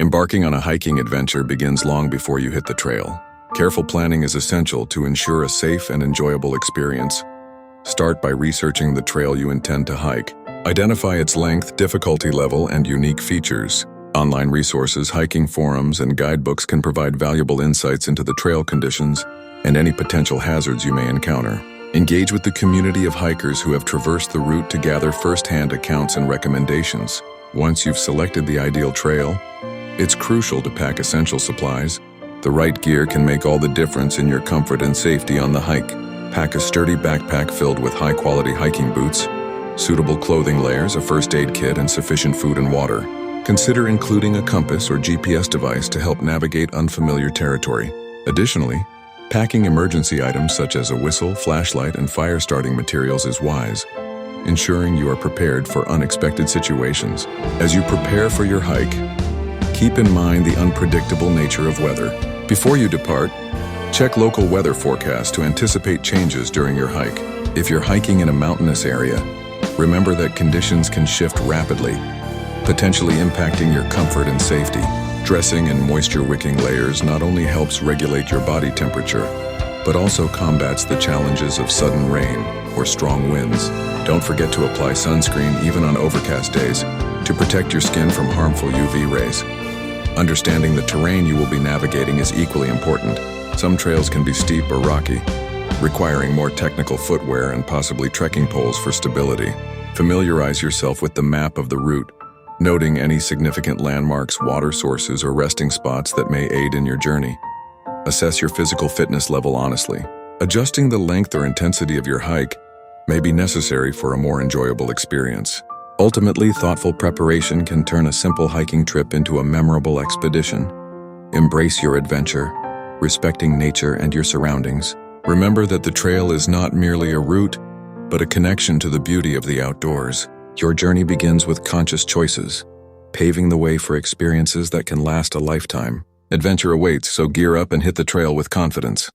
Embarking on a hiking adventure begins long before you hit the trail. Careful planning is essential to ensure a safe and enjoyable experience. Start by researching the trail you intend to hike. Identify its length, difficulty level, and unique features. Online resources, hiking forums, and guidebooks can provide valuable insights into the trail conditions and any potential hazards you may encounter. Engage with the community of hikers who have traversed the route to gather first-hand accounts and recommendations. Once you've selected the ideal trail, it's crucial to pack essential supplies. The right gear can make all the difference in your comfort and safety on the hike. Pack a sturdy backpack filled with high-quality hiking boots, suitable clothing layers, a first aid kit, and sufficient food and water. Consider including a compass or GPS device to help navigate unfamiliar territory. Additionally, packing emergency items such as a whistle, flashlight, and fire-starting materials is wise, ensuring you are prepared for unexpected situations. As you prepare for your hike, keep in mind the unpredictable nature of weather. Before you depart, check local weather forecasts to anticipate changes during your hike. If you're hiking in a mountainous area, remember that conditions can shift rapidly, potentially impacting your comfort and safety. Dressing in moisture-wicking layers not only helps regulate your body temperature, but also combats the challenges of sudden rain or strong winds. Don't forget to apply sunscreen even on overcast days to protect your skin from harmful UV rays. Understanding the terrain you will be navigating is equally important. Some trails can be steep or rocky, requiring more technical footwear and possibly trekking poles for stability. Familiarize yourself with the map of the route, noting any significant landmarks, water sources, or resting spots that may aid in your journey. Assess your physical fitness level honestly. Adjusting the length or intensity of your hike may be necessary for a more enjoyable experience. Ultimately, thoughtful preparation can turn a simple hiking trip into a memorable expedition. Embrace your adventure, respecting nature and your surroundings. Remember that the trail is not merely a route, but a connection to the beauty of the outdoors. Your journey begins with conscious choices, paving the way for experiences that can last a lifetime. Adventure awaits, so gear up and hit the trail with confidence.